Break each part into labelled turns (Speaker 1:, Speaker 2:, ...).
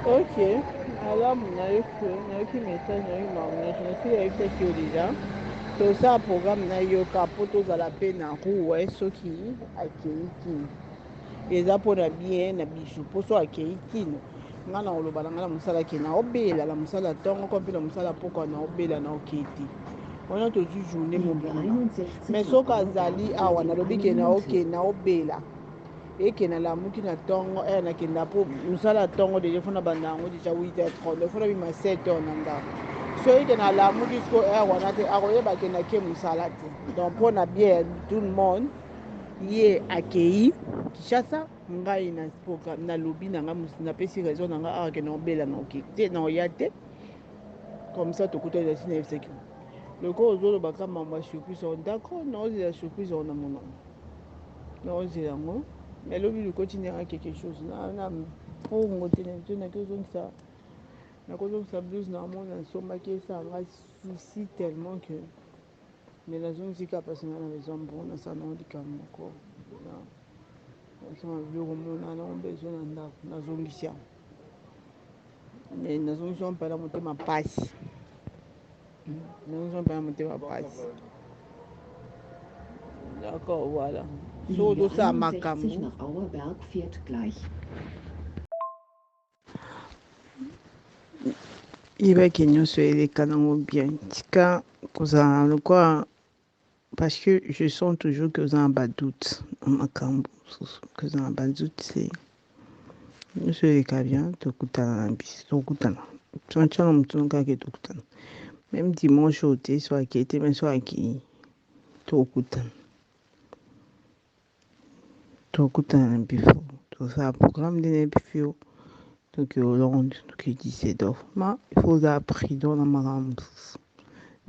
Speaker 1: Ok, alors nayoki message nayoki marnage nasi yayoki taki yo déjà tosala programme na yoka mpo tozala mpe na roue soki akei kini eza mpona bien na biso mpo so akei kino ngai na koloba na ngai na mosala ke na obela na mosala ntongo ko mpe na mosala pokwa na obela na okei te wana tozwi journée mobimba mais soki azali awa nalobi ke na oke na obela eke nalamuki na ntongo nakenda mpo mosala ntongo deja fona banda yango deja 8h30 fona bima 7h na ndako so eke nalamuki siko wana te akoyeba ke nake mosala te donc mpo na bien tout le monde ye akei kishasa ngai nalobi na ngai napesi raison na ngai awake na obela na oke te na oya te comme ça tokutani na sina yebisaki lokola ozolobaka mambo ya surprise on d'accord naozela surprise on na monamo naozela yango mais lobi lokoti ndenge quelque chose na fongo te na biso nakozongisa blouse na mona nasombaki esala ngai souci tellement que mais nazongisika mpasi ngai na besoin mpo nasala nango likambo moko nasoma biloko mona nango besoin na ndako nazongisi yango mais nazongisi yango mpana motema mpasi nazongisi yango mpana motema mpasi d'accord voilà so ozosala makambo yebaki nyonso eleka nango bien tika kozala lokwa parce que je sens toujours que oza na badoute na makambo mosusu que oza na badoute te nyonso eleka bien tokutana na biso tokutana tiana motuna kaka tokutana même dimanche oyo te so akei te mais so akei tokutana na bifo tosala programme nde na bifio toke Hollande toke Düsseldorf ma il faut oza prudent na makambo mosusu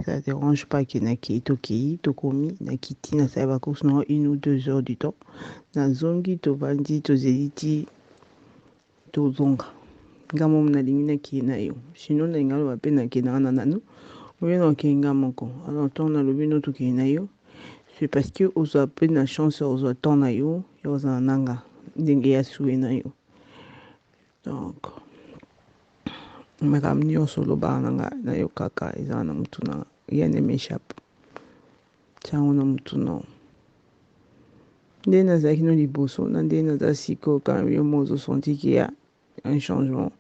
Speaker 1: ça dérange pas ke nakei tokei tokomi nakiti nasala bacourse nango 1 ou 2 heures du temps nazongi tovandi tozeli ti tozonga nga momo nalingi nakei na yo sinon nalingi aloba mpe nakendaka na nano oyo nakei nga moko alors ntango nalobi no tokei na yo c'est parce que ozwa mpe na chance ozwa temps na yo ya kozala nanga ndenge ya suwe na yo donc makambo nyonso olobaka na nga na yo kaka ezala na mutu na rien ne m'échappe tiango na mutu na nde nazalaki no liboso na nde naza sikoyo quand yo mo ozosenti qu'il y a un changement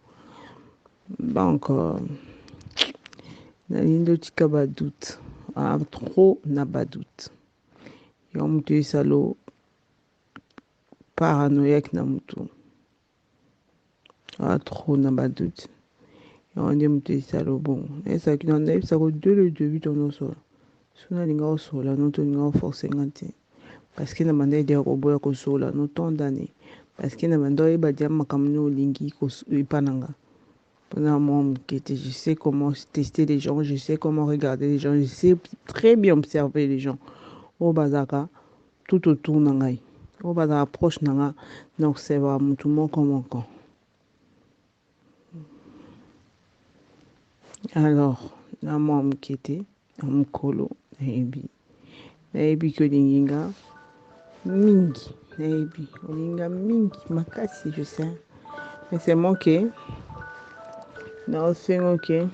Speaker 1: donc nalingi otika badoute trop na badoute yo mutu esalo paranoïaque na mutu trop na badoute yango nde mutu esalo bongo nayesalaki nayebisaka de le début tonosola so nalinga osola no tolinga oforce nga te parce que na banda edea koboya kosola no tant d'année parce que na banda oyeba dia makambo ne olingi epananga mpona mwa moke te je sais comment tester les gens je sais comment regarder les gens je sais très bien observer les gens oyo bazalaka tout autour na ngai oyo bazalaka proche na nga na observera mutu moko alors na mwa moke te na mokolo nayebi ki olingi nga mingi nayebi olinga mingi makasi je sais mais c'est moi que naosengo ke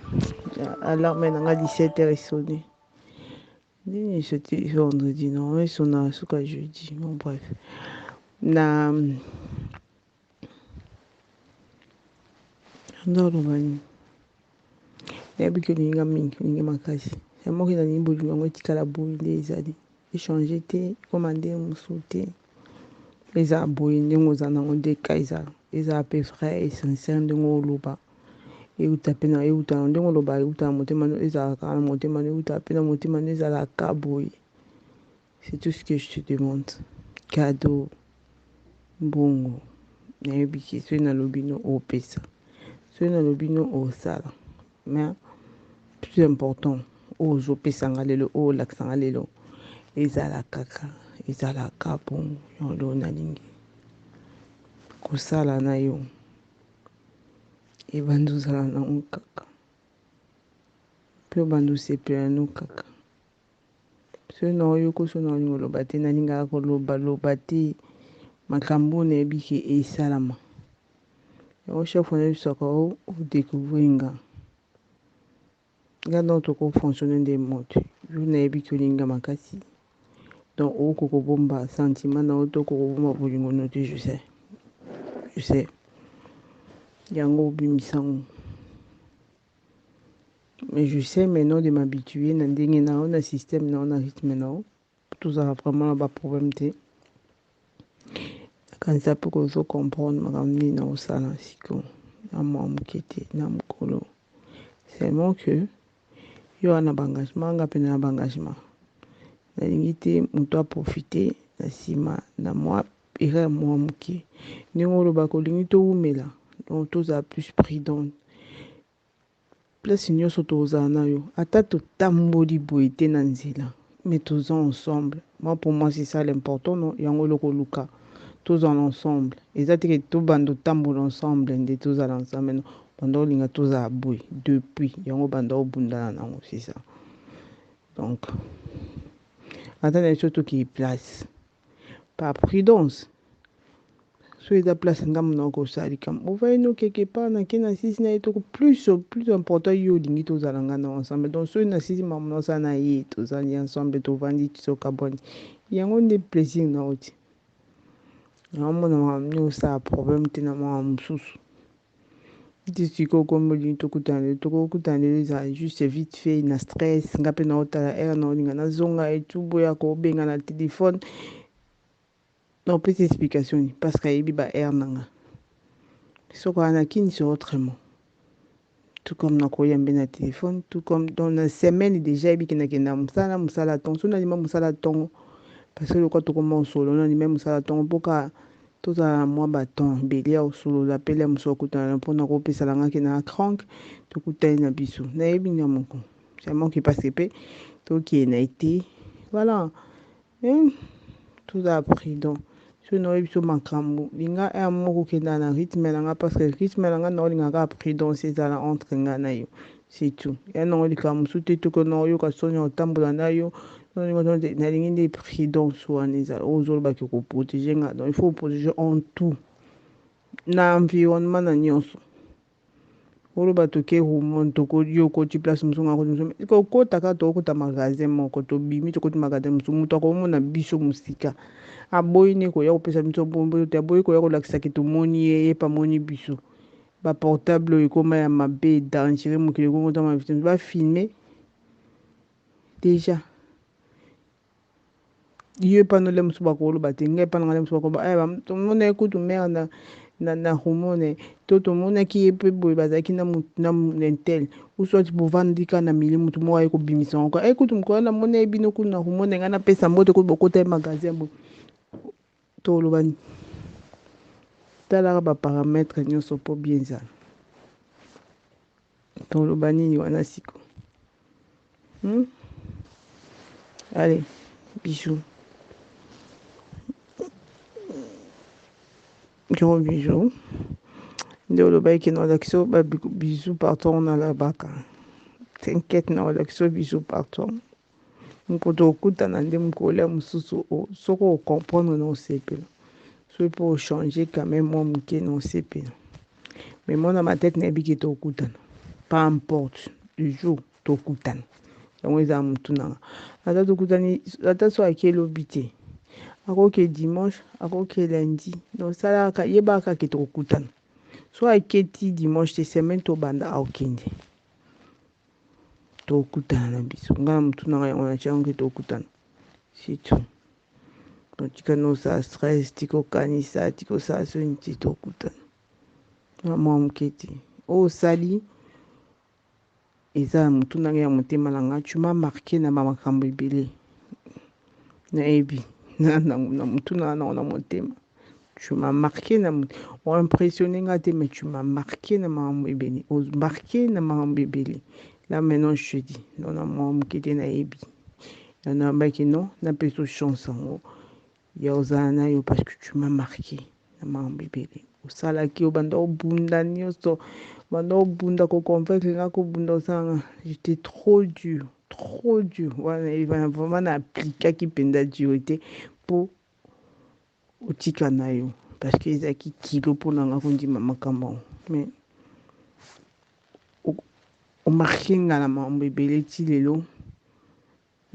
Speaker 1: alarme na nga 17h esonné ndeni esoti vendredi non esona suka jeudi bon bref na ndoloba nini nayebi ki olinga mingi olingi makasi c'est moi que nalingi bolingo yango etikala boye nde ezali échange te koma nde mosusu te ezala boye ndenge oza nango nde ka ezala pe vrai et sincère ndenge oloba euta mpe na euta ndenge oloba euta na motema no ezalaka na motema no euta mpe na motema no ezalaka boye c'est tout ce que je te demande cadeau bongo nayebi ke soki nalobi no opesa soki nalobi no osala mais plus important oyo ozopesanga lelo oyo olakisanga lelo ezalaka bongo yolo nalingi kosala na yo ebandi ozala nango kaka mpe obandi osepela no kaka soki na oyoko so na olingi oloba te nalingaka koloba te makambo nayebi ke esalama yango chaque fois nayebisaka odécouvrir nga nga donc tokofonctionne nde moto jour nayebi kolinga makasi donc okokobomba sentiment na oto okokobomba bolingo no te je sais yango obimisango mais je sais maintenant de m'habituer na ndenge nao na système nao na rythme nao tozala vraiment na baproblème te nakanisa mpe kozo comprendre makambo nini naosala sikoyo na mwa moke te na mokolo seulement que yo wana baengagement nga mpe na baengagement nalingi te moto aprofite na nsima na mwa erreur mwa moke ndenge olobaka olingi towumela donc tozala plus prudent place nyonso tozala na yo ata totamboli boye te na nzela mais toza ensemble moi pour moi c'est ça l'important non yango eloko luka tozala ensemble eza teke tobanda otambola ensemble nde tozala ensemble non banda olinga tozala boye depuis yango banda obundana nango c'est ça donc ata na biso tokei place par prudence so eza place ngambo na okosala likambo ovai no quelque part nake na sisi na ye toko plus important yo olingi tozala nga na ensemble donc soki na sisi makambo na osala na ye tozali ensemble tovandi tisokabwani yango nde plaisir na oti naomona makambo nini osala problème te na makambo mosusu ti sikoyo kombi olingi tokokutana lelo ezala juste vite fait na stress nga mpe naotala aire na olinga nazonga etu boya kobenga na telefone napesa explication parce que ayebi ba aire na nga soko ana kinisi autrement tout comme nakoyambe na telefone tout comme dans la semaine déjà yebi kendakenda mosala ntongo so nalima mosala ntongo parce que lokwa tokoma osolo nalima mosala ntongo mpoka tozala na mwa baton ebele ya osolola pele ya mosu akutana mpona kopesala ngaki na crank tokutani na biso nayebi nga moko seulement que parce que mpe tokeye na ete voilà tozala prudent so naoyebi biso makambo linga ere moko okenda na rythme na nga parce que rythme na nga naolingaka prudence ezala entre nga na yo c'est tout ya nango likambo mosusu te toko na oyoka soni otambola na yo nalingi nde prudence wana ezala oyo ozolobaki koprotege nga donc il faut protéger en tout na environnement na nyonso oloba toke rumon tokoyo okoti place mosu nga koti mosu kokotaka tokota magasin moko tobimi tokoti magasin mosu moto akomona biso mosika aboyi ne koya kopesa biso bombo te aboyi koya kolakisaki tomoni ye pamoni biso baportable oyo ekoma ya mabe dangereux mokili ekongotama vitesse bafilme déjà ye panole mosu bakoloba te ngai panangale mosu bakoloba tomona ekutu mare na hormone to tomonaki ye mpe boye bazalaki na intel uswati bovandika na mili motu moko aye kobimisa ngo ekutu mokolo namona ye bino kuna na hormone ngai napesa mbote kutu bokota ye magasin boye tolobani talaka baparametre nyonso mpo bien ezala toloba nini wana siko allez bisous gros bisous nde olobaki na olakisi bisous partout on alabaka t'inquiète na olakisi bisous partout mpo tokutana nde mokolo ya mosusu soki okomprendre na osepela soki mpo ochange quand même mwa moke na osepela mais mona matete nayebi ke tokutana peu importe le jour tokutana yango ezala motu nanga ata tokutani ata so ake elobi te akoke dimanche akoke lundi donc salaka yebaka ke tokutana so aketi dimanche te semaine tobanda akokende tokutana na biso nga na motu nanga yango natiango ke tokutana c'est tout donc tika nosala stress tikokanisa tikosala soni te tokutana na mwa moke te oyo osali eza na motu nanga ya motema na nga tu m'as marqué na makambo ebele nayebi na motu nanga nango na motema tu m'as marqué na impressionné nga te mais tu m'as marqué na makambo ebele marqué na makambo ebele là maintenant je te dis non na mwa moke te nayebi nayambaki non napesa chance yango ya ozala na yo parce que tu m'as marqué na makambo ebele osalaki obanda obunda nyonso banda obunda koconvaincre nga kobunda osanga j'étais trop dur wana vraiment na aplikaki mpenza dureté mpo otika na yo parce que ezalaki kilo mpona nga kondima makambo mais o marquinga na mambo ebele ti lelo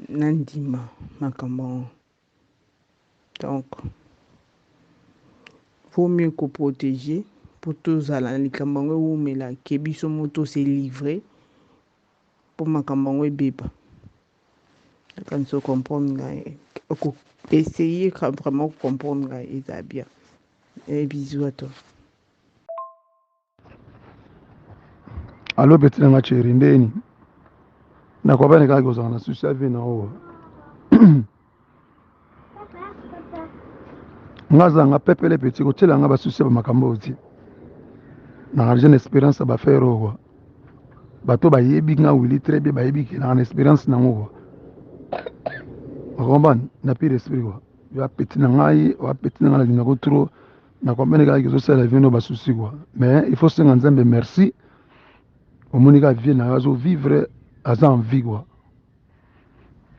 Speaker 1: na ndima makambo donc faut mieux que protéger pour tozala na likambo yango ewumela ke biso moto se livrer pour makambo yango ebeba akanisa comprendre ngai essayer vraiment comprendre ngai eza bien bisous à toi.
Speaker 2: Allo petit nanga chéri ndeni na kwa bana kaka kozanga na susi ave na owa ngazanga pepele petit kotela nga basusi ba makambo oti na jeune espérance ba faire owa bato bayebi nga wili très bien bayebi ke na espérance na ngo akomban na pire esprit quoi ya petit nanga wa petit nanga na linga ko trop na kwa bana kaka kozosala vino basusi quoi mais il faut senga nzambe merci au monika vient na zo vivre à en vie quoi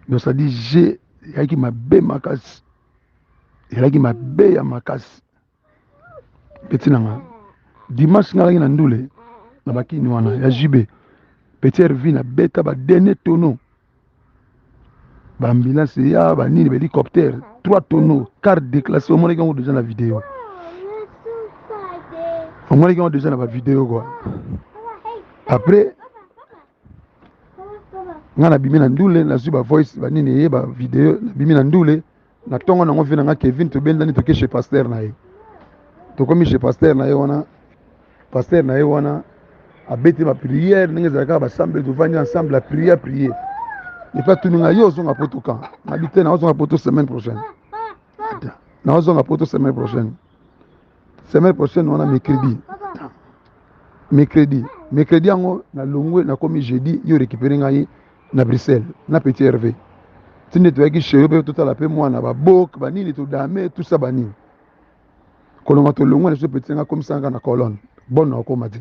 Speaker 2: donc ça dit j'ai yaki mabe makasi yaki mabe ya makasi petit nanga dimanche ngala na ndule na bakini wana ya jibe petit hervi na beta ba dernier tonneau ba ambulance ya ba nini ba hélicoptère 3 tonneaux car déclassé au monika déjà la vidéo au monika déjà na ba vidéo quoi après nga na bimi na ndule na zuba voice ba nini ye ba video na bimi na ndule na tongo na ngo vina nga Kevin to benda ni to ke chez pasteur na ye to komi chez pasteur na ye wana pasteur na ye wana abeti ba prière ninge zaka ba semble to vanya ensemble la prière et pas tout nga yo zonga poto kan na bité na zonga poto semaine prochaine na zonga poto semaine prochaine wana mercredi yango na longwe na komi jeudi yo récupérer ngai na Bruxelles na petit Hervé tinde to yaki chez yo pe tout la pe mwana ba bok ba nini to dame tout ça ba nini kolonga to longwe na so petit nga comme ça na colonne bon na ko mati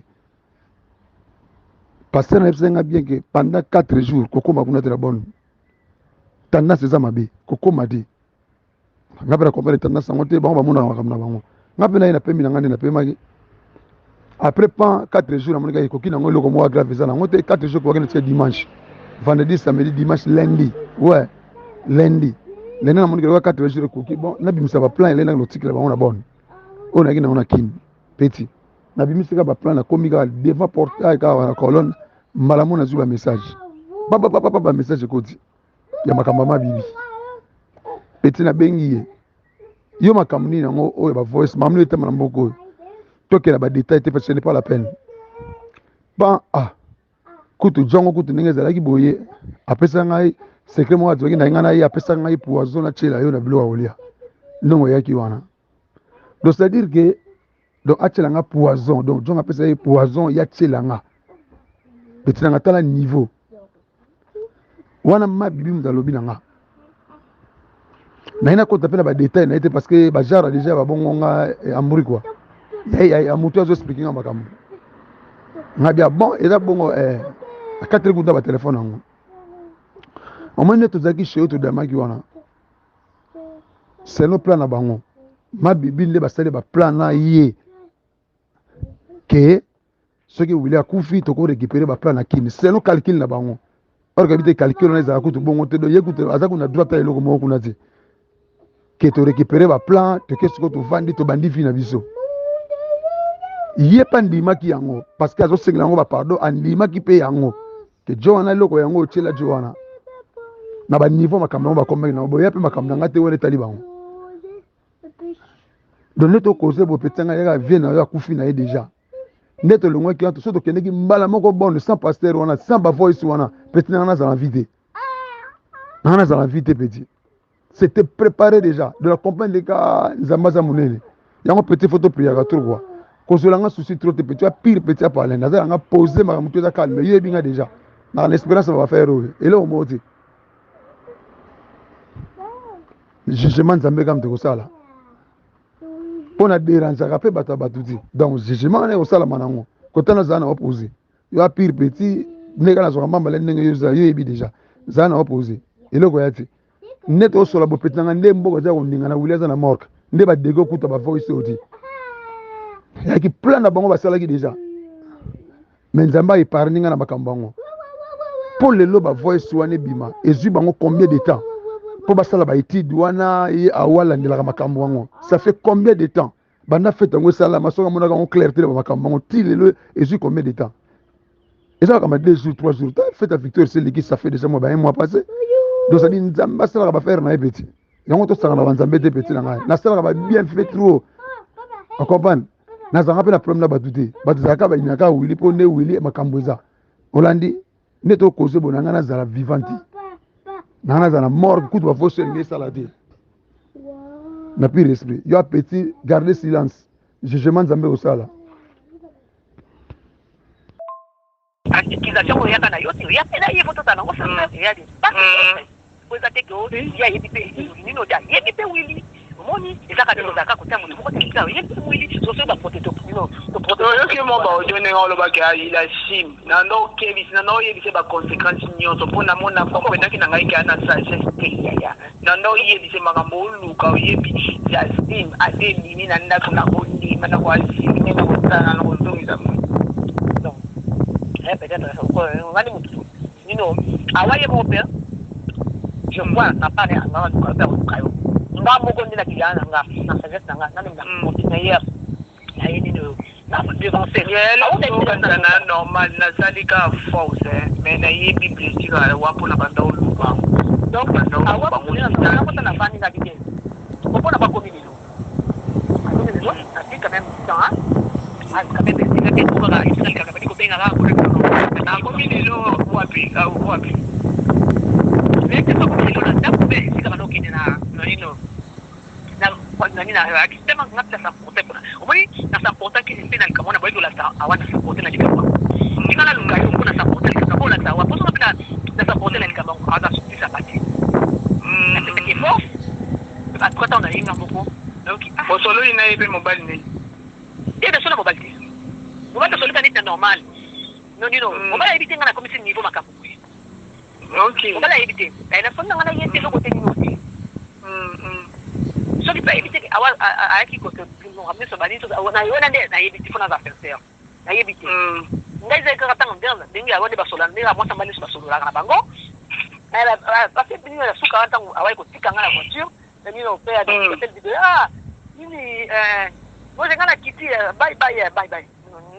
Speaker 2: pasteur na psenga bien que pendant 4 jours kokoma kuna tela bonne tendance za mabe kokoma di ngapela comprendre tendance ngote bango ba mona makamna bango ngapela ina pembi na ngane na pemaki après pas 4 jours amonika ikoki nango eloko moko grave eza nango te 4 jours kokaki na dimanche vendredi samedi dimanche lundi ouais lundi namonika eloko 4 jours ekoki bon nabimisa ba plan elena lotikela bango na bonne oyo naki nango na kini petit nabimisika ba plan na komika devant portail ka na colonne mbala mona zuba message ba message koti ya makambo mabibi petit na bengi ye yo makambo nini nango oyo ba voice mamno etama na mboko tokela ba détail te parce que ce n'est pas la peine ba kutu jongo kutu ndenge ezalaki boye apesa ngai secret moko atoki na ngana ye apesa ngai poison na chela yo na bilo olia ndongo yaki wana donc c'est à dire que donc achela nga poison donc jongo apesa ye poison ya chela nga betina nga tala niveau wana mabibi mudalobi na nga na ina kota pena ba détail na été parce que ba jara déjà ba bongo nga amuri quoi ya mutu azo expliquer nga makambo nga bia bon eza bongo a 4 kuta ba téléphone nango omone tozaki chez to damaki wana c'est no plan na bango mabibi nde basali ba plan na ye ke soki wili akufi toko récupérer ba plan na kini c'est no calcul na bango or ka bité calcul na za kutu bongo te do yekutu azaku na droite eloko moko kuna te ke to récupérer ba plan to ke soko to vandi to bandi fi na biso yepa ndimaki yango parce que azosengela yango ba pardon andimaki pe yango ke jo wana eloko yango otiela jo wana na ba niveau makambo yango bakombaki nango boya pe makambo nanga te wele tali bango donc neto cause bo petanga yaka vie na yo akufi na ye déjà neto longwaki yanto so tokendeki mbala moko bonne sans pasteur wana sans ba voice wana petit nanga nazala vie te petit c'était préparé déjà de la compagnie de ka nzambaza munene yango petit photo prière trop quoi kosolanga souci trop te petit pire petit parler nazala nga poser ma mutu za calme yebi nga déjà na l'espérance va faire et là au moti jugement nzambe kam te kosala pona déranger ka pe bata batuti donc jugement ne kosala manango kotana zana opposé yo pire petit neka na zoka mamba le ndenge yo yebi déjà zana opposé eloko yati neto osola bo petit nga nde mboko za kondinga na wiliza na morgue nde ba dego kuta ba voice odi yaki plan na bango basalaki déjà mais nzamba épargne nga na makambo yango po lelo bavoice wana ebima ezwi bango combien de temps po basala baétude wana ye awalandelaka makambo yango ça fait combien de temps banda fete yango esalama soki amonaka yango clair te na bamakambo yango ti lelo ezwi combien de temps eza kama 2 jours 3 jours ta fete ya victoire eseleki ça fait déjà un mois passé donc ça dit nzambe asalaka bafere na ye peti yango tosaka na banzambe te peti na ngai nasalaka babien fait trop acomprendre nazalaka mpe na problème na bato te bato ezalaka balinaka wili mpo nde wili makambo eza olandi nde tokoze bo na ngai nazala vivant te na ngai nazala na mort kutu bavoso elingi esala te na pire esprit yo apeti garder silence jugement nzambe osala
Speaker 3: accusation oyaka na yo ti oyape na ye fo totala yango sasa eyali po eza te ke ya yebi mpe nini otia yebi mpe wili omoni ezaka te ozalaka kotia moto moko telekisa oyebi wili soso baprote
Speaker 4: oyoki mo baaudio ndenge olobaki il asime nando okebisi nando oyebise baconséquence nyonso mpo namona komprenaki na ngai kea na sagesse te yaya nando oyebise makambo oluka oyebi asime ate elimi na ndako na kondima na koasime na kotala na kozongisa moi
Speaker 3: peut-être ngani mutu nino awaye mo pe je vois na pare ngama duka pe kayo ngamo ko ndina kigana na sagesse nga na ndina continuer na yini no na devancer
Speaker 4: na normal na salika force mais na ye bible tika wa pour na banda oluka
Speaker 3: donc awa ba mona na kota na fani na kike ko pona ba komini no a dit quand même temps quand même c'est que pour la Israël quand même ko benga la ko
Speaker 4: na komini lo wapi
Speaker 3: mais que ça komini lo na tapu be sika ba no kine na nino na kwa nani na akisema ngata sa porte kuna omoi na sa porte ki sina nikamona bado la sa awana sa porte na nikamwa nikana lunga yo kuna sa porte nikamwa la sa wapo sana na sa porte na nikamwa kaza sisi pati c'est que fort ba kwa ta na inga mboko donc
Speaker 4: bosolo ina ipe mobile ni
Speaker 3: ebe solo mobile mobile solo kanita normal no mobile ebite ngana komisi niveau makapu
Speaker 4: okay
Speaker 3: mobile ebite na fonna ngana yete loko te nino soki pa ebite awa ayaki ko no amne so bani to na yona nde na ebite fona za faire na ebite ngai ze ka tanga ndela ndenge awa de basola ndela mo sambali so basola na bango na ba fe bini na suka tanga awa ko tika ngana voiture na nino pe ya de video nini moi je ngana kiti bye bye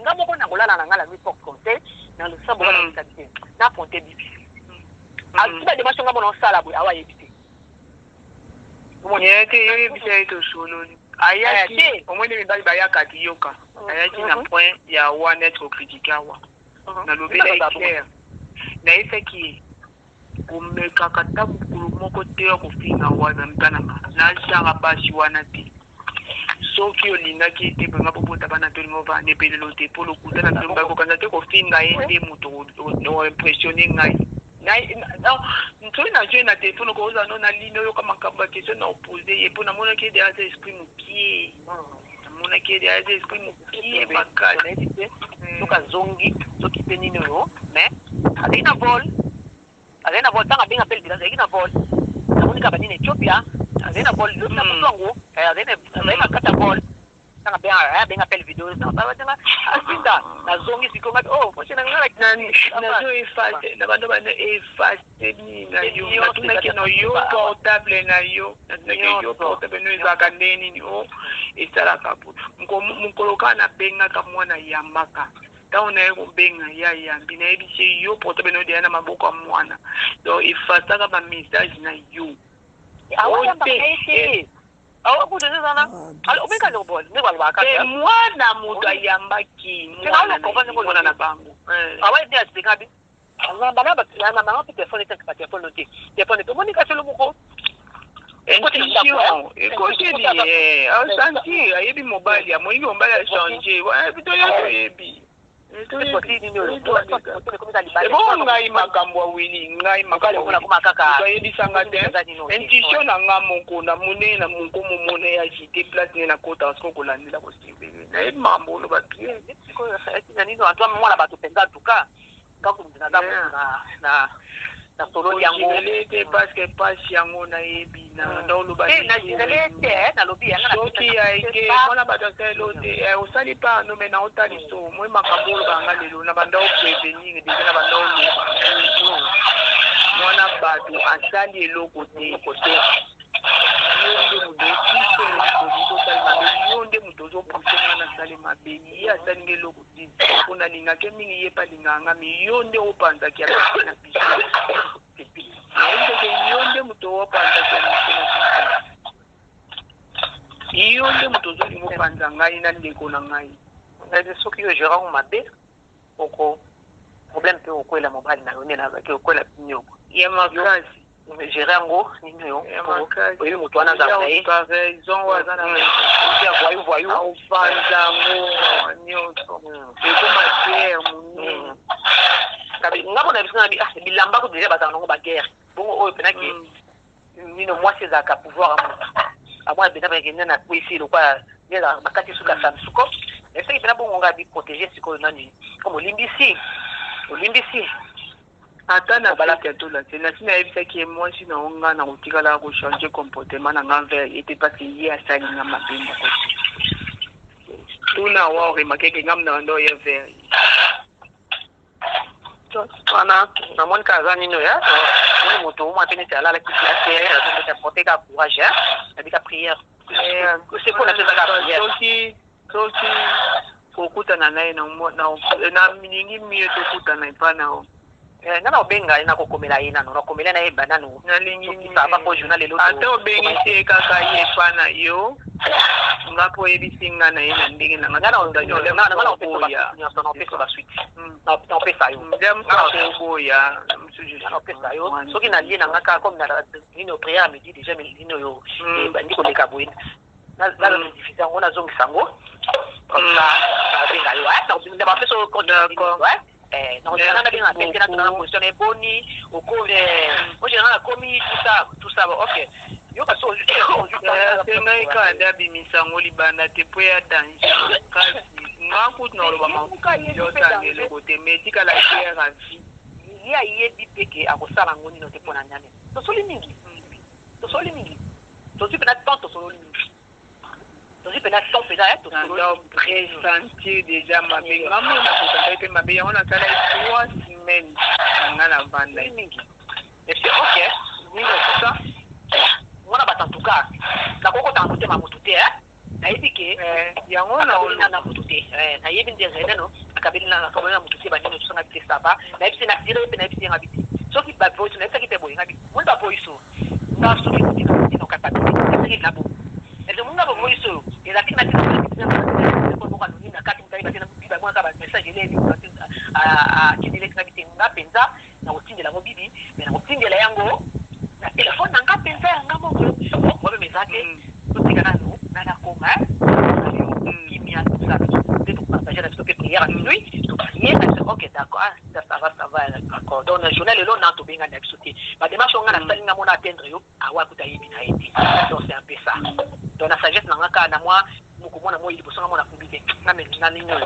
Speaker 3: ngamo ko na kolala na ngala mi pok konte na le sabo na kabite na fonte bibi a tuba de masonga bono sala bu awa ebite
Speaker 4: Monyete bise to solo ayaki omwene mibali bayaka kiyoka ayaki na point ya one être critiquawa na lobela clair na efeki kumeka kata bukulu moko te kofinga wana mtana na shanga basi wana te soki olingaki te banga popota bana to mova ne pelelo te polo kutana to mbako kanza te kofinga ende muto o impressionner ngai non ntoi na jeu na téléphone ko oza no na ligne yo kama kamba question na opposer et pour na mona ki derrière esprit mokie na mona ki derrière esprit mokie bakala
Speaker 3: soka zongi soki peni no mais alina vol tanga benga pel bila alina vol na monika banini Ethiopia alina vol na mutongo alina kata vol tanga benga pel video na ba tanga asinda na zongi sikonga po chena ngala
Speaker 4: na zo efface na bando bana efface ni na yo na tuna ke no yo portable na yo na tuna ke yo portable no izaka ndeni ni esala kapu mukoloka na benga ka mwana yambaka taona yego benga ya yambi na ebise yo portable no dia na maboko mwana donc efface ka ba message na yo
Speaker 3: awa kuto nzana obeka no bol ne balwa ka
Speaker 4: mwana mutu ayambaki mwana na bango
Speaker 3: awa ndi asikabi bana ba na mama pe téléphone te ka téléphone te téléphone to monika selo moko
Speaker 4: écoutez bien senti ayebi mobile ya moingi mobile a changer wa bito yo yebi bon ngai makambo awili ngai makambo ayebisanga te intuition na nga moko na mone na moko momone ya jite place ne na kota parce que kolandela kosibele nayebi makambo oloba bien
Speaker 3: nino atwa mwana bato penza tuka kakumdina na na solo yango
Speaker 4: te parce que pas yango na yebi na ndolo ba
Speaker 3: na jirele te na lobi yanga na
Speaker 4: soki ya ike mona bato selo te osali pa no me na otali so moi makambo banga lelo na banda o prevenir de na banda o mona bato asali eloko te kote yonde muto zo pousse na sali mabeni ya sali ngeloko ti kuna linga ke mingi ye pa linganga mi yonde opanza kia na biso yonde muto opanza kia yonde muto zo limo panza ngai na ndeko na ngai
Speaker 3: na soki yo gérant o mabe oko problème pe okwela mobali na yone na ke okwela nyoko
Speaker 4: ye makasi
Speaker 3: gérer ngo nini yo oyo mutu wana za naye
Speaker 4: raison wazana
Speaker 3: ya voyou
Speaker 4: au panzango nyoto eko matière muni
Speaker 3: kabi ngabo na bisana bilamba ko déjà bazana ngo ba guerre bongo oyo penaki nino moi c'est ka pouvoir à moi bena ba ngena na kwisi lo kwa nela makati suka samsuko et c'est bena bongo ngabi protéger siko nani comme olimbisi
Speaker 4: ata na balaka to la c'est na sina yebisa ki moi si na onga na utikala ko changer comportement na nganver était parce qu'il y a ça na mapemba ko tuna wa ore makeke ngamna ndo ye ver
Speaker 3: ana na mon kaza nino ya ni moto mo atene tala la kiti ya te porter ka courage hein avec la prière c'est quoi la prière
Speaker 4: soki kokutana naye na miningi miyo tokutana ipana o
Speaker 3: nana obenga ina kokomela ina no komela na eba nanu
Speaker 4: nalingi
Speaker 3: saba ko journal lelo
Speaker 4: ate obengi te kaka ye pana yo ngapo ebisinga na ina ndenge na ngana ondanyo le
Speaker 3: na oya na pesa ba suite na pesa yo
Speaker 4: ndem ko boya msuju
Speaker 3: na pesa yo soki na liena ngaka comme na nino prière midi déjà nino yo ndiko le kaboina na diffusion on a zongi sango comme ça benga yo na ba pesa ko d'accord non, je n'ai pas bien appelé dans la position des boni, au cours des. Moi, j'ai rien commis, tout ça, ok. Yo, parce que
Speaker 4: c'est un cas d'abimisango libana, te peux être danger. Moi, écoute, non, le moment où le côté médical à la terre à vie.
Speaker 3: Il y a yébi peke à Rosalango, nous te prenons année. To soli mingi. To tu peux pas to soli mingi. Donc,
Speaker 4: pressentir déjà ma belle. Maman, ma belle, on a travaillé 3 semaines dans la bande.
Speaker 3: Et c'est ok. Nous, tout ça. On a en tout cas. La coco t'a monté ma moto, hein? Na yebike.
Speaker 4: Yango na
Speaker 3: ona na moto. Na yebi ndezena no. Akabeli na kabona moto te banini to sanga testa ba. Na yebi na dire pe na yebi nga biti. So ki ba voice na yebi te boy nga biti. Mon ba voice so. Na so ki no kapati. C'est la bo. Et le monde a besoin de et la fille m'a dit que pour nous na kati mtai bakena biba mwana ba message ile ni a kidile kana biti nga penza na utindela mo bibi mais na utindela yango na telefone nga penza nga mo ko message tutikana no na koma kimia tout ça pour partager la stocké prière à minuit to prier ok d'accord ça va d'accord donc le journal le long na to benga na sauter ba démarche nga na salinga mona atteindre yo awa kutayibi na eti donc c'est un peu ça donc la sagesse na ngaka na moi mukomona moi iliboso nga mona publié na mais na ninyo na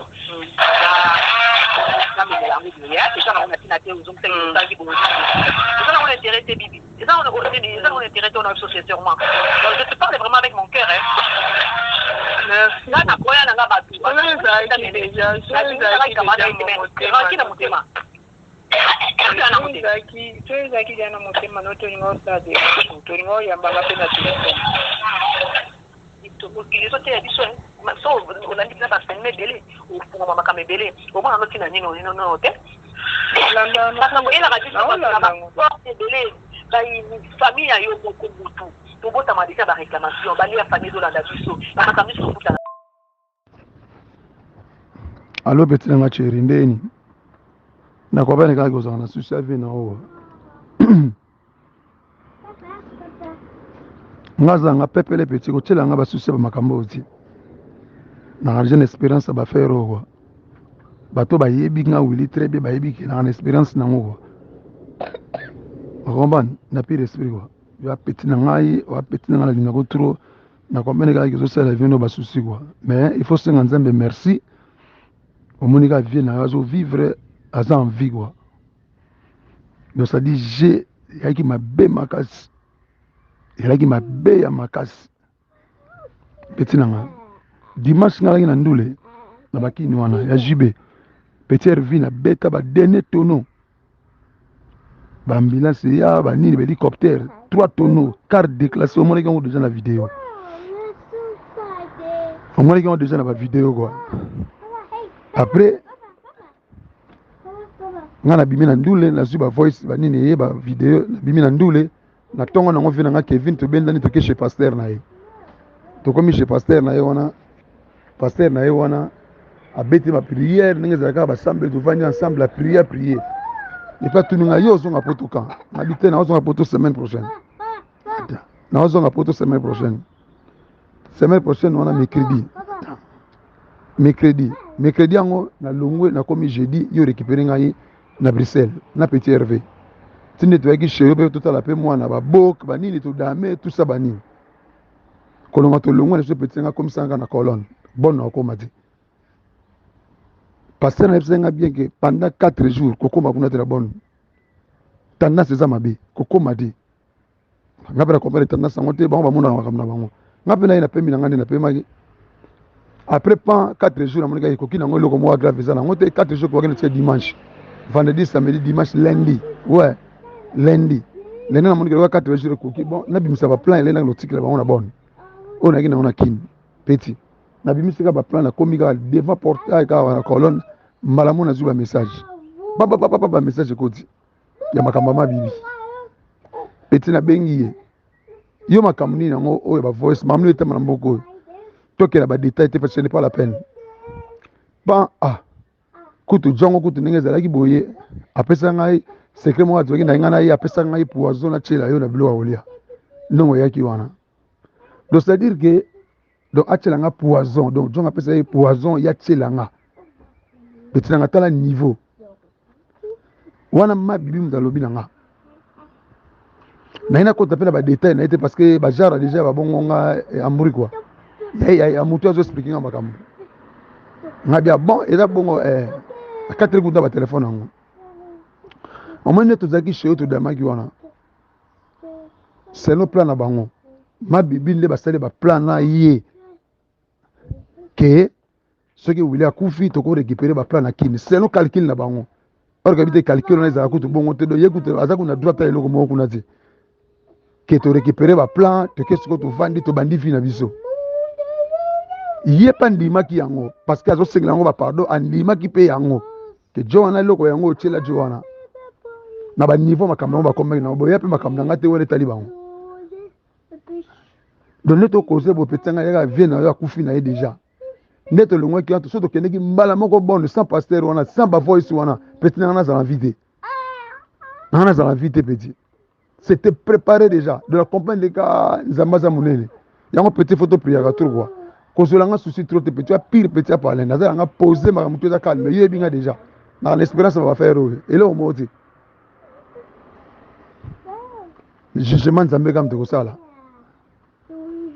Speaker 3: mais la musique ya c'est ça on a tina te uzum te ça qui bon ça on est intéressé bibi et ça on est intéressé dans notre société sûrement donc je te parle vraiment avec mon cœur hein merci na koya na ngaba tu
Speaker 4: Zaki jana motema no tolingo stade tolingo yambanga pena
Speaker 3: utilizo te biso so olandi na ba semaine bele ou mama ka mebele au moins noti na nino no te landa na ko ela ka biso na ba bele bai famille yo moko mutu to bota madika ba réclamation ba lia famille do landa biso na makamisi ko buta.
Speaker 2: Allo betina ngacheri ndeni na kwa bana kage uzana susi avi na owa ngaza nga pepele petit ko tela nga ba susi ba makambo oti na jeune espérance ba faire owa bato ba yebi nga wili très bien ba yebi ki na espérance na ngo romban na pire esprit quoi ya petit na ngai wa petit na nga linga ko trop na kwa bana kage uzosala vino ba susi quoi mais il faut se nganzembe merci au monika vie na zo vivre aza en vie quoi donc ça dit j'ai yaki mabe makasi yaki mabe ya makasi petit nanga dimanche ngalaki na ndule na bakini wana ya jibe petit Hervé na beta ba dernier tonneau ba ambulance ya ba nini ba hélicoptère 3 tonneaux car déclassé au moins ils ont déjà la vidéo au moins ils ont déjà la vidéo quoi après ngana bimi na ndule na zuba voice ba nini ba vidéo bimi na ndule na tongo na ngofina nga Kevin to benda ni to ke chez pasteur na ye to komi chez pasteur na ye wana pasteur na ye wana abeti ma prière ndenge zaka ba semble to vanya ensemble la prière prier et pas tout nga yo zonga poto kan habité na zonga poto semaine prochaine na zonga poto semaine prochaine on a mercredi ango na longwe na komi jeudi yo récupérer ngai na Bruxelles na petit Hervé tinde to yaki chez yo pe tout la pe moi na ba bok ba nini to dame tout ça ba nini kolonga to longwe na so petit nga comme ça na colonne bon na ko mati pasteur na nga bien que pendant 4 jours kokoma kuna tela bonne tendance za mabe kokoma di ngapela compare tendance ngote ba ba mona makamna bango ngapela ina pembi na ngande na pemaki après pas 4 jours na monika ikoki na ngolo ko mo grave za na ngote 4 jours ko ngene dimanche vendredi samedi dimanche lundi ouais lundi na monika 4 jours koki bon na bimisa ba plan ele na lotique la ba on bonne on a kina on a kin petit na bimisa ba plan na komika devant portail ka na colonne malamu na zuba message ba message kodi ya makamba mabibi petit na bengi yo makamuni na ngo oyo ba voice mamnu ete na mboko tokela ba détail te parce que ce n'est pas la peine ba kutu jongo kutu ndenge zalaki boye apesa ngai secret mo atoki na ngana ye apesa ngai poison na chela yo na bilo olia ndongo yaki wana donc c'est à dire que donc achela nga poison donc jongo apesa ye poison ya chela nga petit nga tala niveau wana mabibi mdalobi na nga na ina kota pela ba détail na été parce que ba jara déjà ba bongo nga amuri quoi ya mutu azo expliquer nga makambo nga bia bon eza bongo a 4 kuta ba téléphone ngo au moins neto zaki chez to damaki wana c'est le plan na bango mabibi nde basale ba plan na ye que ce que voulait akufi to ko récupérer ba plan na kini c'est le calcul na bango or que bité calcul na za kutu bongo te do yekutu azaku na droit ta eloko mo kuna ti que to récupérer ba plan to qu'est-ce que to vandi to bandi fi na biso yepa ndima ki yango parce que azo sengla ngo ba pardon andima ki pe yango que Joana loko yango chela Joana na ba niveau makambo ba kombe na boya pe makambo ngate wele talibango donc neto causer bo petanga ya vie na ya kufi na ye déjà neto longwa ki to so to keneki mbala moko bon sans pasteur wana sans ba voice wana petit na za invité na za invité petit c'était préparé déjà de la campagne de ka nzambaza munene yango petit photo prière à tout quoi kosolanga souci trop te petit pire petit à parler na za nga poser ma mutu za calme yebi nga déjà na l'espérance va faire et là au moti jugement nzambe kam te ko sala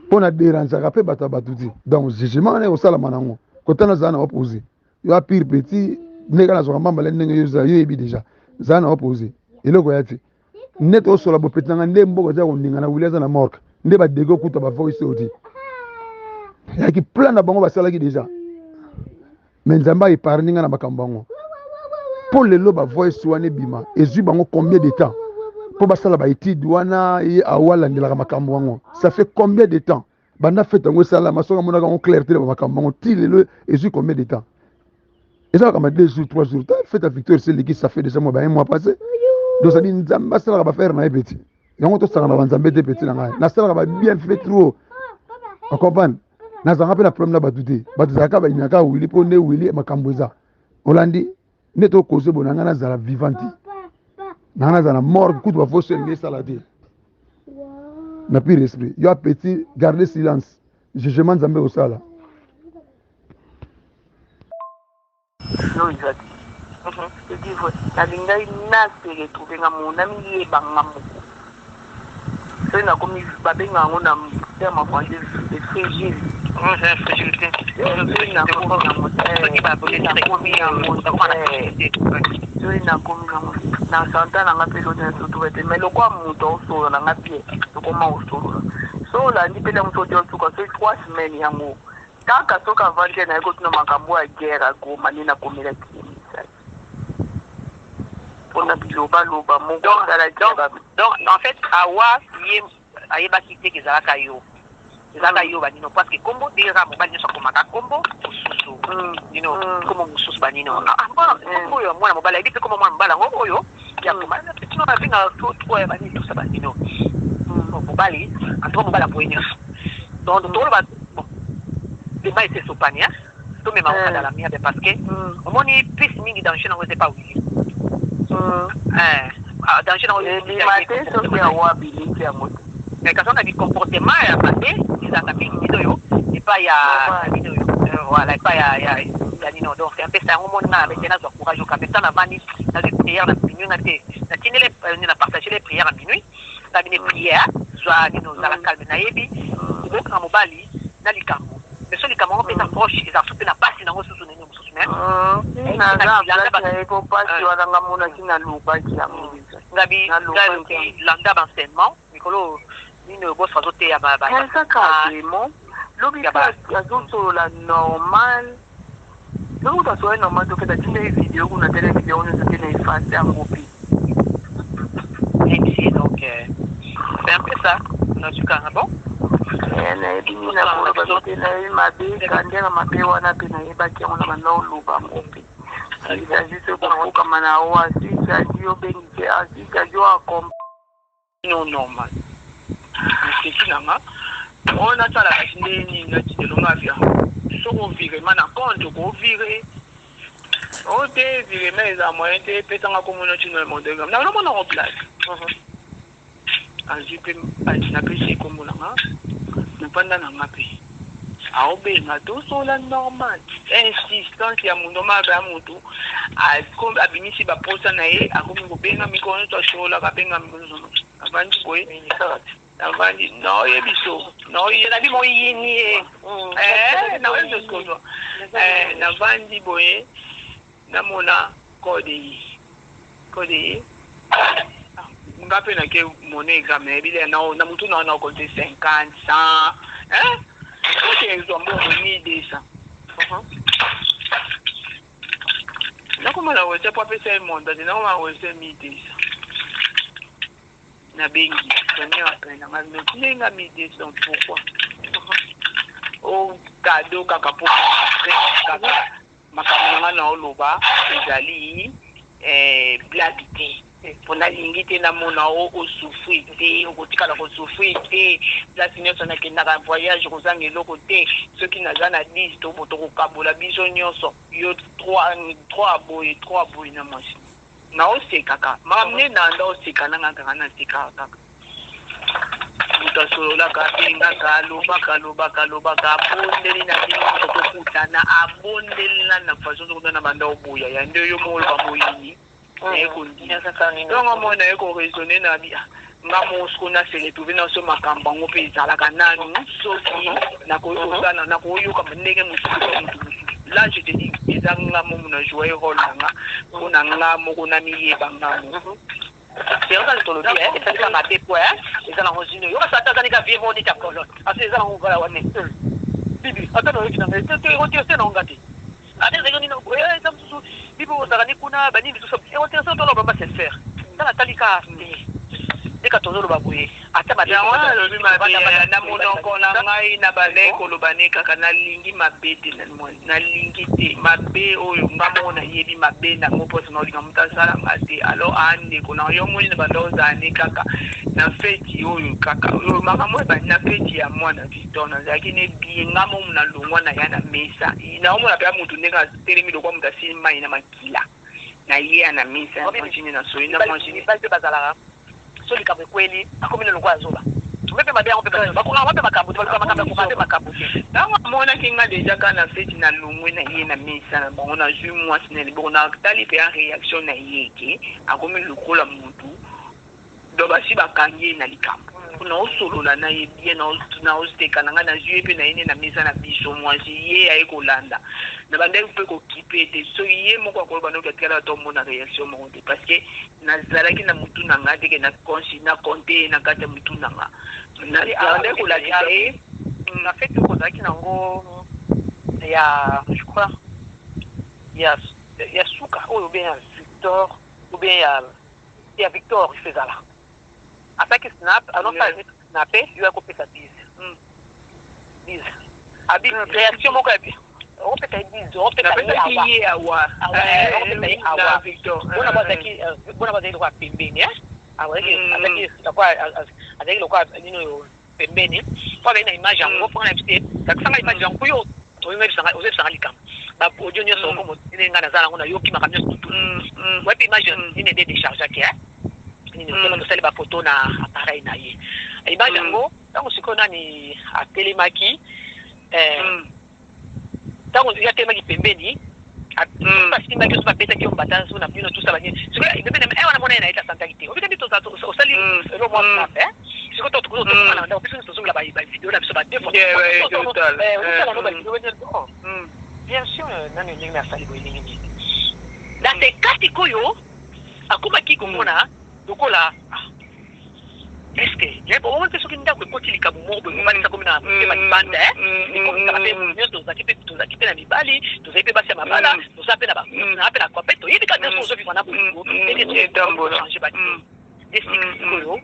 Speaker 2: pona déranger rapé bata batuti donc jugement ne ko sala manango kotana za na opposé yo pire petit neka na zo mamba le ndenge yo za yebi déjà za na opposé et là ko yati neto sola bo petit nga ndembo ko za ko ndinga na wuleza na morgue nde ba dego kuta ba voice odi yaki plan na bango basalaki déjà mais nzamba épargne nga na makambango pour le loba voice wana bima ezui bango combien de temps pour basala ba étude wana e awala ndela makambango ça fait combien de temps banda fait ngo sala masoka mona ka clarté ba makambango tilelo ezui combien de temps et ça comme 2 jours 3 jours fait ta victoire c'est l'équipe ça fait déjà moi un mois passé donc ça dit nzamba sala ba faire na petit yango to sala ba nzambe de petit na ngai na sala ba bien fait trop on comprend na zanga pe na problème na batuté batuzaka ba nyaka wili po ne wili makamboza olandi neto cause bonanga na zala vivante na zala mort kutu ba fosse ngi salade na pire esprit yo petit garder silence jugement nzambe au sala
Speaker 4: no exact je dis vous la linga ina se retrouver nga mona mi banga mo c'est na comme ba benga ngona terme français de fragile
Speaker 3: c'est fragilité.
Speaker 4: Na santa na ngapi lo tena tutu bete mais lokwa muto so na ngapi lokoma usolo so la ndi pele mutoti otuka so 3 semaines yango kaka soka vanje na eko tuna makambo ya guerre ko manina komela kimisa pona biloba loba mo donc
Speaker 3: en fait awa ye ba kité ke zalaka yo banino parce que combo déjà mo bani so komaka combo susu nino como mususu banino combo yo mwana mo bala ibi como mwana mbala ngoko yo ya komana tino na vinga to ya bani to sabanino mo bali antro mo bala poenya donc to ba bon le ba était sopania to me ma dans la mia parce que au moni piste mingi dans chez n'ose pas oui dans chez n'ose
Speaker 4: matin so ya wabili ya moto
Speaker 3: mais quand on a du comportement ya maté ils attaquent yo et pas ya voilà pas ya nino donc c'est un peu ça on monte na maintenant so courage au capitaine na vani na les prières na minuit na té na tinele na partager les prières à minuit na bine prière soit nino za la calme na yebi donc na mobali na likambo mais so likambo on peut s'approcher ils ont na passe na ngosusu nene mususu même
Speaker 4: na za eko passe wala ngamuna kina luba kia
Speaker 3: ngabi landa enseignement mikolo nino boss fazote ya ba
Speaker 4: ça carrément lobi ya la normal donc ça soit normal donc tu as des vidéos qu'on a des vidéos on a des effacer en copie
Speaker 3: et donc c'est un peu ça on a su quand bon
Speaker 4: na edini na kwa bazote na mabe kandela mabe wana pe na yeba ki on a na luba copie c'est juste pour comme na wa si ça dio bengi si ça dio comme
Speaker 3: non normal
Speaker 4: c'est finalement on a ça la chine na ti de longa via so on vire mana compte ko vire on te vire mais à moyen te petanga communauté dans le monde na non en place azipe na pesi comme là na panda na ngapi a obenga to so la normal insistance ya mundo mabe amutu a comme abimisi ba posa na ye akomi ko benga mikono to shola ka benga mikono avandi boy avandi no yebiso no yena bi mo yini na wewe skodo na vandi boy na mona kode ngape na ke monega me bile na mutu na konte 50 100 ok zo mo ni desa na kuma na wote pa pesa monde na ma wote mi desa na bengi kwenye na mazme nga mi desa donc pourquoi o cadeau kaka pour kaka makamanga na oloba ezali blague pona lingi te na mona o souffrir te o kotikala ko souffrir te place nyonso na kenda ka voyage ko zanga eloko te ceux qui na zana 10 to boto ko kabola biso nyonso yo 3 boy na machine na o se kaka mamne na ndo o se kana ngaka na se kaka utasolola ka pinga ka loba ka bondeli na tinga ko kutana abondeli na façon ko na banda obuya ya ndio yo mo ba moyini donc mona eko raisonner na bia ngamo skona se retrouver na so makamba ngo pe zalaka nanu soki na koyosana na koyoka ndenge musuku là je te dis eza ngamo mona jouer rôle nga kona ngamo kona miyeba ngamo c'est ça le tolobi ça c'est ma dépoint c'est ça la rosine yo ça tazani ka vivre on est à colonne ah c'est ça on va la wane bibi atano yiki na te rotier na ngati ade zegoni no ça musu bibo zalani kuna bani biso e on tient ça to lo ba se faire ça la talika eka tozolo babuye ata ba ya wana lo bima na monoko na ngai na baleko lo baneka kana lingi mabete na lingi te mabe oyo ngamona yebi mabe na ngopo sona linga mutasala ngati alors ande kuna yo moni na bandoza ane kaka na feti oyo kaka yo makamo ba na feti ya mwana vitona lakini bi ngamo muna longwa na yana mesa ina omona pe mutu ndeka teremi lo kwa mutasi mai na makila na ye ana mesa machine na so ina machine basi bazala so likambo kweli akomile lokwa zoba mbepe mabia mbepe bakuna wape makambo balikuwa makambo kwa makambo ndango mona kinga deja kana feti na lungwe na ye na misa na bona ju moi sineli bona tali pe réaction na yeke akomile lokola mutu donc basi bakangi na likambo na osolola na ye bien na ostekana nga na jue pe na ine na mesa na biso mwasi ye aye kolanda na bandeko mpe kokipe te so ye moko akoloba noki atikala tomona réaction moko te parce que nazalaki na mutu na nga teke na konte na kati ya mutu na nga nazalaki kolakisa ye
Speaker 3: na fait kozalaki nango ya je crois ya suka oyo bien ya Victor ou bien ya Victor ifezala afaki snap alors pas snapé yo akopesa biz abi réaction moko abi on peut être biz on peut être
Speaker 4: awa
Speaker 3: Victor bona bazaki kwa pembeni avec le quoi pembeni kwa bena image yango pour na piste takisanga image yango yo oyebisanga likambo audio nyonso okomo nga nazala ngo na yoki makamyo tutu wepi image ine de décharge ke ni ne tosali ba photo na appareil na ye image yango tango sikona ni atelemaki tango ya telemaki pembeni parce que maki soba beta ki on batance na bino tout ça ba ni sikola bebe na wana mona na ita santalite obika to osali lo mo na siko to ko to na na biso to la ba vidéo na biso ba deux fois bien sûr nani ni na sali bo ni dans ces cas koyo akoma ki komona dokola est-ce que j'ai bon on peut ce qui n'a que petit likabu mo bo mani sa komina ma bande ni ko ka be mo to zakipe na mibali to zakipe basi mabala to zape na ba na apela kwa peto yidi ka nso so vivana bo et tambola changer ba est-ce que koyo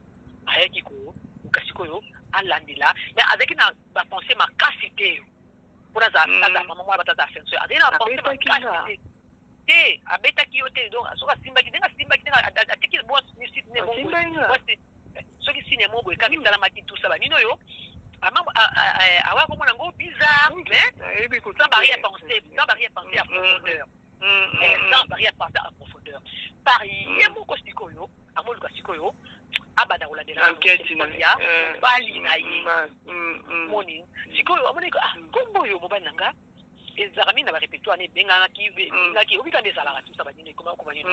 Speaker 3: ayaki ko ukasikoyo alandila mais avec na ba penser ma capacité pour ça maman moi batata ascenseur adina penser ma capacité te abeta ki yote donc so ka simba ki denga atiki boss ni site ne bon so ki sine mo boy ka mitala mati tout ça ba nino yo ama awa ko mona ngo bizarre mais et puis ko ça barrière penser à profondeur sans barrière penser à profondeur pari yemo ko sikoyo amolu ka sikoyo abada ola de la enquête ya bali na yi moni sikoyo amoni ko kombo yo mobana nga ezarami na ba répétoire ne benga ki obika de sala tout ça ba nino comment ko ba nino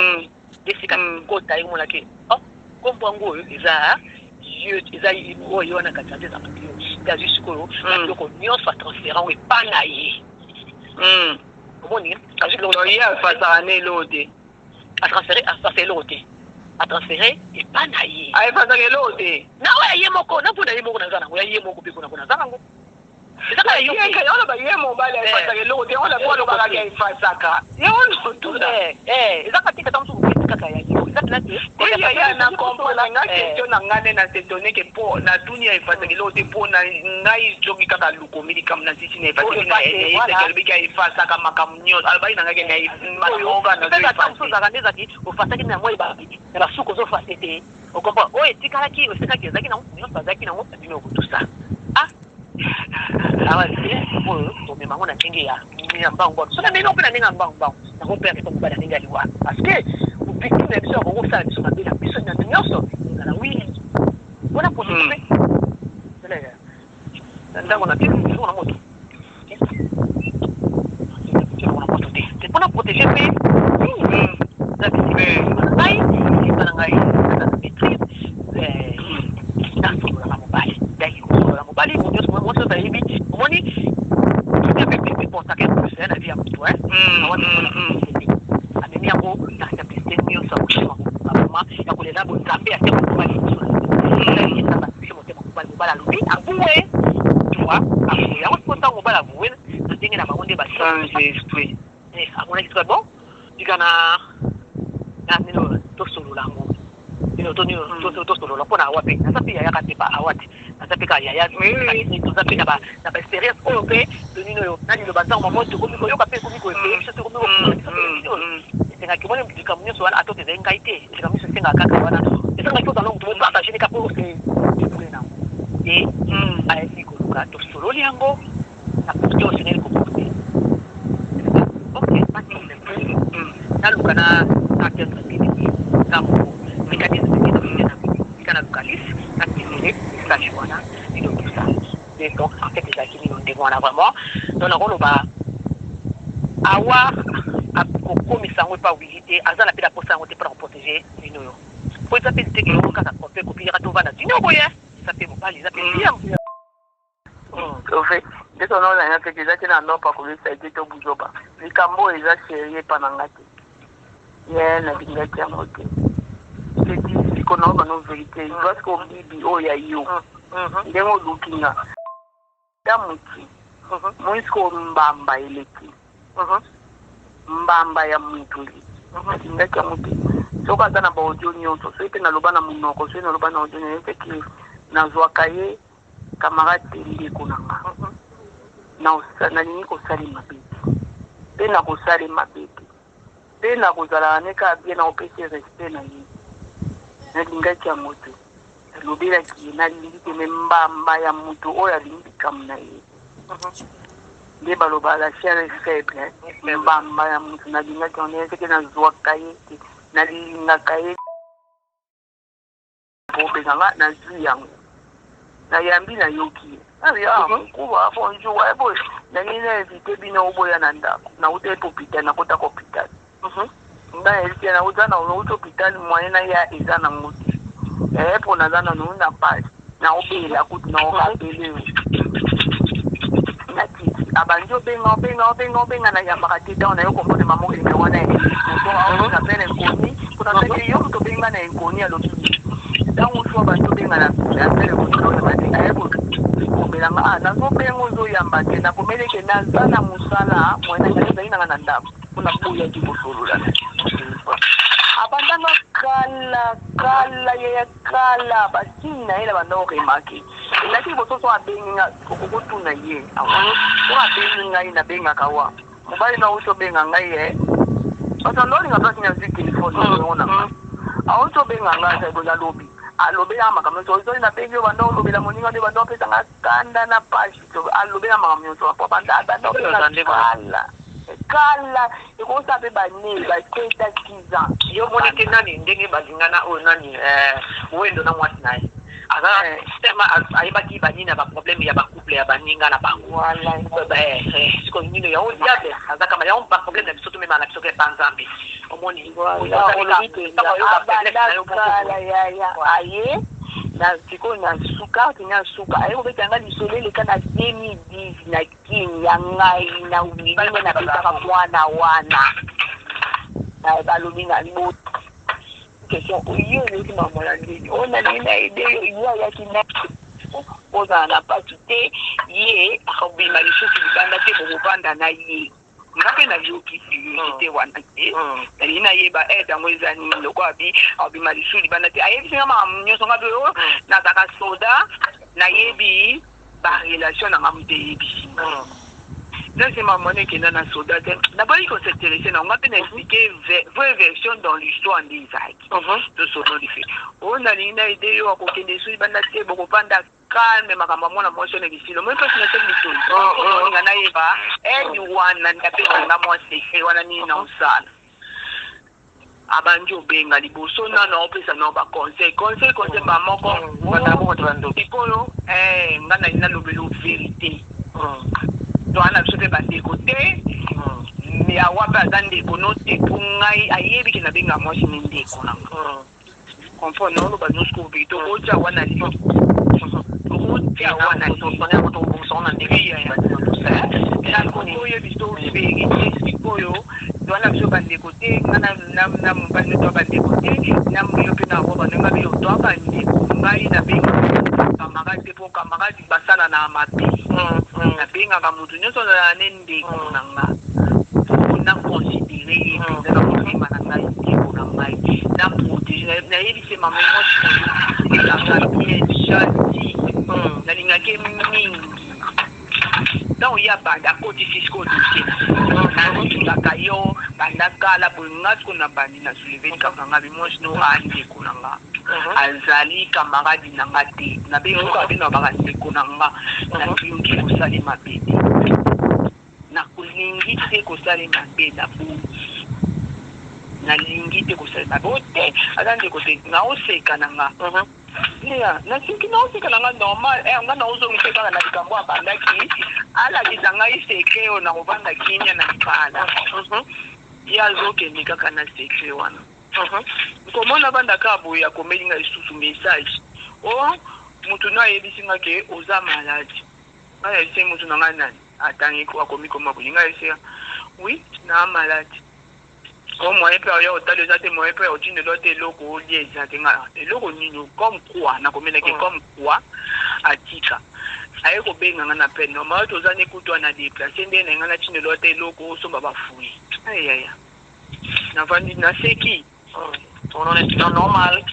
Speaker 3: desika ko tayi mo la ke kombo ngo eza Dieu eza oyo na katante za mapio ya jusiko na ko nyonso transférant et pas na ye komoni kaji lo ya fa ne lode a transférer lode a transférer et pas na ye a fa za lode na wa ye moko na pona ye moko na zana ya ye moko pe kuna kuna zana ngo ezaka yo ke yo ba ye mo ba le fa za lode on la kwa lo ba ga fa saka ye on tout ezaka tika tamsu kaka ya yo ezaka ya na comprendre nga question na ngane na s'étonner que pour na dunia ifasa kilo te pour na ngai jogi kaka lukomili kam na sisi na ifasa na ese kelbika ifasa kama kamnyo albai na ngake na mayoga na ifasa za kaneza ki ufasa kina moi ba na basuko zo fasete okomba oye tikala ki useka ki zaki na nyo zaki na ngota bino ko tout ça awa c'est pour me mango na tingi ya mbango so na meno pena ninga mbango na ko pere to bana ninga liwa parce que victime de biso ko sa biso na bila biso na nyonso na wili bona protéger c'est là ndako na timu na moto c'est pour protéger mais ça c'est ngai na ngai na maîtrise na la mobile dai ko la mobile mo nyonso mo so ta hibi moni tout est fait pour ça que c'est la vie à toi ameni yango na kapiste nyonso akushima mama ya kolela bo nzambe ya temo kubali ni na basi mo temo kubali bala lubi abuwe toi abuwe yango konta ngo bala buwe na ndenge na bangonde ba sans esprit amona ki bon digana na mino to solo lango mino to ni to solo la pona wapi na sapi ya kati pa awati na sapi ka ya ni to sapi na ba experience OP to nino yo na ni lo bazang mamo to komiko yo ka pe komiko e so to komiko c'est que moi je comme nous soit à tout des ingaité c'est comme ça c'est ngaka wana c'est ça que dans l'ongle partager les capos c'est et avec Koluka to solo liango na pour que c'est ko ok pas na lukana na tendre kiti kamo mécanisme qui kana lukalis na kiti ça chouana et donc tout ça et donc en fait les acquis nous devons vraiment donc on va avoir komisa ngo pa wilité azala pela posa ngo te pour protéger lino yo po eza mpe ndenge yo kaka kope kopiyaka tovanda tino boye eza mpe mobali eza mpe bien
Speaker 4: ofe ndenge onaozanga pete eza te na nopa kolisa ete to buzoba likambo oyo eza serie epananga te ye nalingaki yango te eti sikono bano verité lorsque obibi oyo ya yo ndenge oluki nga ya muti moisko mbamba eleki mbamba ya mutuli nalingaki yango te soki aza na baaudio nyonso soki mpe naloba na monoko soki naloba na audio nyonso eke nazwaka ye camarade ndeko na nga nalingi kosalema bete mpe na kosalema bete mpe na kozalaka neka bie na opesi respect na ye nalingaki yango te nalobelaki ye nalingi te me mbamba ya moto oyo alingi likamu na ye nde balobaka la chair est faible mbamba ya moto nalingaki yango eseke nazwaka ye te nalingaka ye popesanga nazwi yango nayambi nayoki ye kuba bonjour eboye nangi na invité bino oboya na ndako nauta hôpital nakota ko hôpital nga elike nauta na hôpital moyen na ya eza nango te epo naza nanu na page naobela kutu naokapele natiki abandi obenga nayambaka te ntango nayo komone mama okelinga wana napele nkoni mpona teke yo moto obenga na enkoni alobi ntango so abandi obenga na apele nkoni ayeko komelanga nazobenga ozoyamba te nakomeleke naza na mosala mwana ezali nanga na ndako mpona boyaki kosolola abandanga kala ya kala basini na ye na banda okemaki elaki liboso so abengi nga okokotuna ye so abengi ngai nabengaka wa mobali na outi obenga ngai ye basandolinga mpasi nazwi telefone onanga auti obenga ngai saikoza lobi alobela makambo nyonso ozoli nabengi yo banda olobela moninga nde banda opesanga kanda na pasi alobela makambo nyonso po banda opesa kala ekosa mpe bane baketa 6 ans
Speaker 3: yo monike nani ndenge balingana oyo nani wendo na mwasi na ye aza sistema ayebaki banini na baproblème ya bacouple ya baninga na bango siko nino yango diable aza kama yango baproblème na biso to mema na biso ke panzambe omoni
Speaker 4: aye na sikoyo na suka kenya suka aye kobetanga lisolo eleka na 2010 na kini ya ngai na ulingo na betaka mwana wana balobi na libo question oyo eleki mamona ndeni oyo nalingi na ede yo ayaki na ozala na pasi te ye akobima lisusu libanda te bokovanda na ye nga mpe nayokisi te wana te nalingi nayeba aide yango eza nini loko abima lisusu libanda te ayebisinga makambo nyonso nga oyo nazaka soda nayebi barelation nanga mote eyebisinga deuxièmement mona ekenda na soda te naboyi kosinteresse nango nga mpe na explike vraie version dans l'histoire nde ezalaki tosono life oyo nalingi na ede yo akokende lisusu libanda te bokovanda calme makambo mwana mwasi na kisilo moi mpasi na teki lisolo olinga nayeba edi wana ndapenanga mwa sekre wana nini na osala abandi obenga liboso nano opesa nao baconseil bamoko sikoyo nga nalingi nalobela verité to wana biso mpe bandeko te yawa mpe aza ndeko no te mpo ngai ayebiki nabenga mwasi ni ndeko nanga confort naoloba nyonso kopito otya wana lio oyo biso verité sikoyo wana biso bandeko te nga na mobali to bandeko te na yo mpe na bandenga beyo to bandeko ngai nabenga camarade te mpo camarade basala na mabe nabengaka motu nyonso ozala ne ndeko na nga na considere ye mpenza na motema na ngai ndeko na ngai na protege nayebise mama mwasi elanga bien gentil nalingaki mingi ntango ya banda koti fisiko dosie nazingaka yo banda kala boye nga siko na bandi na souleve kaka nga bimwasi no andeko na nga azali camarade na nga te nabengoka bino baka ndeko na nga nalingi kosalema be te nakolingi te kosalema be na boni nalingi te kosalema be o te aza ndeko te naoseka na nga nasingi naoseka na nga normal nga naozongisa kaka na likambo abandaki alakisa ngai sekre oyo nakovanda kinya na libala ye azokende kaka na sekre wana komona bandaka boye akomeli ngai lisusu message mutu na yebisi nga ke oza malade ngai ese mutu na ngai nani atangi akomi koma boye ngai ese oui na malade moyen pe ya otali eza te moyen pe otindelo te eloko olie eza te nga eloko nini comme quoi nakomelaki comme quoi atika aye kobenga nga na pene nomao toza ne kutu ana déplace nde na nga na tindelo te eloko osomba bafui ayaya navandi naseki normal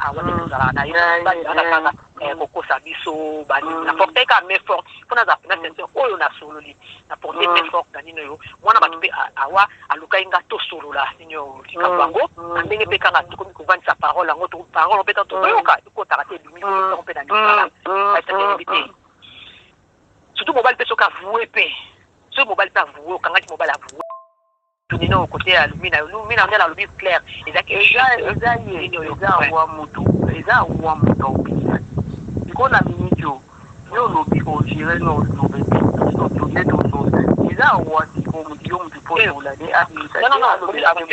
Speaker 3: awani tozala na ye kokosa biso banini naporte ka main fort mpona aza pena senteur oyo nasololi naporte main fort na nini oyo mwana bato mpe awa alukai nga tosolola nini oyo likambo yango ndenge mpe kaka tokomi kovandisa parole yango parole mpe tanto toyoka ekotaka te ebimi mpe na misala ayebi te surtout mobali mpe soki avoué mpe soki mobali mpe avoué okangaki mobali avoué tuni no côté ya lumina on a lobi clair
Speaker 4: eza wa mutu obisa ikona minitio yo lobi ogire no lobe tune tososa eza wa siko mutu yo mutu posola de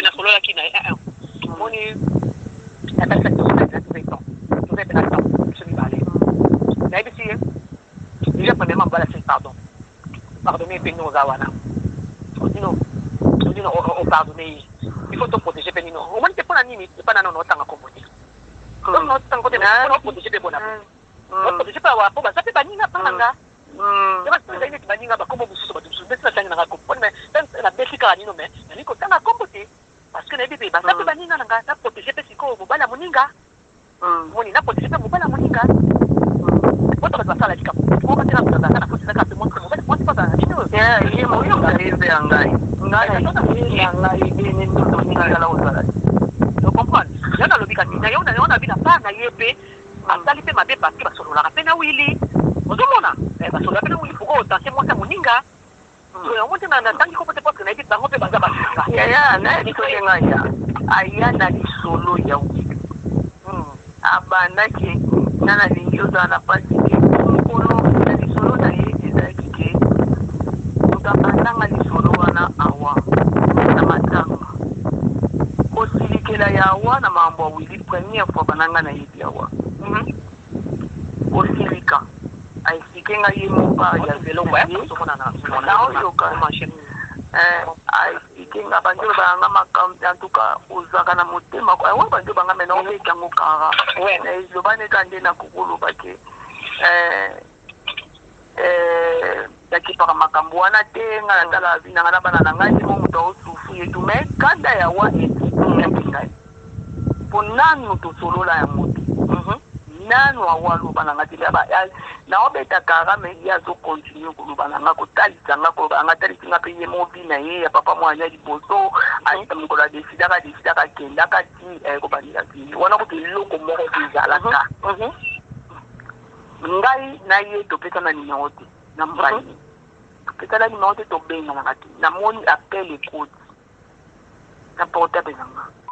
Speaker 3: na solola kina moni atalisa tosola toza pena temps semi balé nayebi si déjà premièrement bala c'est pardonner pe nous awana odino on pardonner il faut te protéger penino au moins c'est pas nini c'est pas non tanga kombote donc non tanga kombote on protéger pe bona on protéger pas wa po ba ça peut baninga panga ya ba tanga ni baninga ba kombo bususu ba bususu besa tanga na ko pone mais na besika ni no mais ni ko tanga kombote parce que na bébé ba ça peut baninga na ta protéger pe siko bo bala moninga moni na protéger pe bo bala moninga What was the like? What was the
Speaker 4: nana lingioza anapatike mkono na lisolo na ye ezalaki ke mutabandanga lisolo wana awa na matanga kosilikela ya awa na mambo awili première fois bananga na yebi awa osilika aisike nga ye mopa ya velomba naoyoka aisike nga banjolo bayanga makambi antuka ozaka na motema kwa awa banjolo banga mena omekango kara na ezobane kande na kukoloba ke yakipaka makambo wana te nga natala vinanga na bana na ngai mo moto aosufu yetu me kanda ya wa etiyaki ngai mpo nanu tosolola ya moto nanu awaloba na nga te naobeta kara me ye azokontinue koloba na nga kotalisa nga koloba nga talisi nga mpe ye mobi na ye ya papa mwanya liboso mokolo adesidaka kendaka ti kobandela kini wana kuti eloko moko ezalaka ngai na ye topesana nimero te na mbani topesana nimero te tobenganaka te namoni appel ekoti na portable na nga